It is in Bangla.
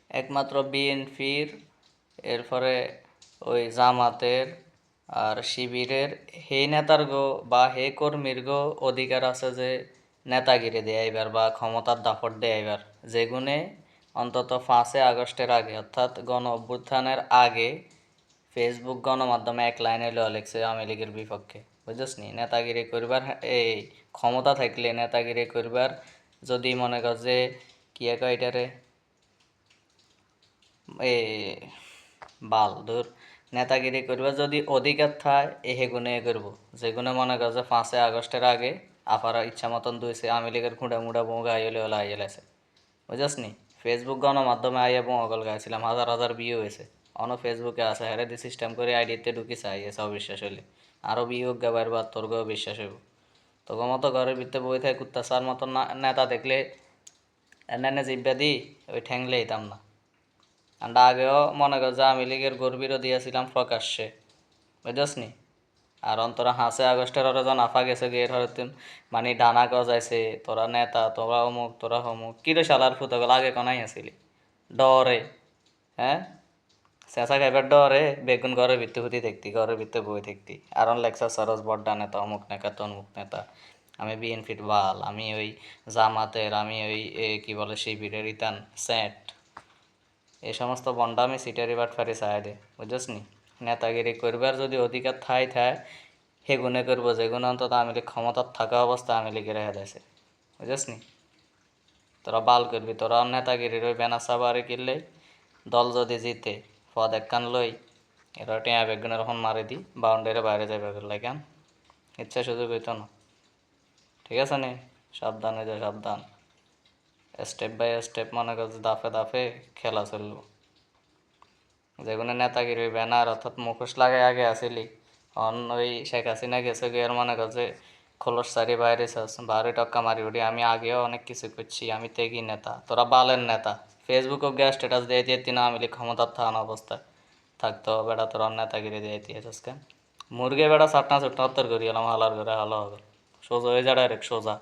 একমাত্র বিএনপির, এরপরে ওই জামাতের আর শিবিরের হে নেতার গো বা হে কর্মীর গো অধিকার আছে যে নেতাগিরি দেয়াইবার বা ক্ষমতার দাপট দেয়াইবার, যেগুনে অন্তত 5 আগস্টের আগে অর্থাৎ গণ অভ্যুত্থানের আগে ফেসবুক গণমাধ্যমে এক লাইনে লওয়া লিখছে আওয়ামী লীগের বিপক্ষে। বুঝছিস নি? নেতাগিরি করবার এই ক্ষমতা থাকলে নেতাগিরি করবার, যদি মনে কর যে কি কয় এটারে, এ বাল দূর, নেতাগিরি করবার যদি অধিকার থায় হেগুনে করবো, যেগুনে মনে কর যে 5 আগস্টের আগে আপারা ইচ্ছা মতন দুইছে আওয়ামী লীগের খুঁড়া মুড়া বোঙা আইলে ওলা আইলেছে। বুঝাস নি? ফেসবুক গণমাধ্যমে আইয়া বোঙাগল গাইছিলাম, হাজার হাজার ভিউ হয়েছে। অন ফেসবুকে আছে, হ্যারে দি সিস্টেম করে আইডিতে ঢুকি চাই এসে অবিশ্বাস হইলে আরো ভিউ গাবার বা তোর গো বিশ্বাস হইব। তোর মতো ঘরের ভিতরে বই থাকে কুত্তা চার মতন নেতা দেখলে এনে জিব্বা দি ওই ঠ্যাংলে দিতাম না। আমরা আগেও মনে কর যে আওয়ামী লীগের গর্বিরও দিয়েছিলাম প্রকাশ্যে। বুঝছ নি? আর অন্তরা 5 আগস্টের ওরা যখন আফা গেছে গিয়ে হরতুন মানে ডানা গজাইছে, তোরা নেতা, তোরা অমুক, তোরা হমুক, কিরে শালার ফুতগল আগে কনাই আসিলি ডরে, হ্যাঁ, চেঁচা খাইবার ডরে বেগুন ঘরের ভিত্তি হুতি দেখতি, ঘরের ভিতরে বই দেখতি আর লেকচার সারস বড্ডা নেতা, অমুক নেতা তমুক নেতা, আমি বিএনপির বাল, আমি ওই জামাতের, আমি ওই কি বলে শিবিরের ইতান স্যাট, এই সমস্ত বন্ডামি সিটারি বাটফারি চায় দে। বুঝছস নি? নেতাগিরি করবার যদি অধিকার থায় সেগুনে করবো, যেগুলো অন্তত আওয়ামী লীগ ক্ষমতার থাকা অবস্থা আওয়ামী লীগের রেখে দিয়েছে। বুঝছস নি? তোরা বাল করবি, তোরা নেতাগিরির ওই ব্যানার সাবারে কিনলে দল যদি জিতে পদ একখান লই, এরা টিয়া বেগুনের এখন মারি দি বাউন্ডারির বাইরে যাবে কেন ইচ্ছা সুযোগ হইতো না। ঠিক আছে নি? সাবধানে যা, সাবধান। স্টেপ বাই স্টেপ মনে করছে দাফে দাফে খেলা চলবো। যেগুলো নেতাগিরি ব্যানার অর্থাৎ মুখোশ লাগাই আগে আসিলি, অন ওই শেখ হাসিনা গেছে গিয়ে মনে করছে খোলস সারি বাইরে বারোই টক্কা মারি উঠি, আমি আগেও অনেক কিছু করছি, আমি তেগি নেতা, তোরা বালের নেতা। ফেসবুকে গিয়ে স্ট্যাটাস দিয়ে দিয়ে তিন আওয়ামী লীগ ক্ষমতার থাকানো অবস্থায় থাকতো বেড়া, তোরা নেতাগিরি দিয়ে দিয়েছিস কেন? মুরগে বেড়া চাটনা চুটনা উত্তর করি এলাম হালার করে হালো হবে, সোজা হয়ে যা ডাইরেক্ট সোজা।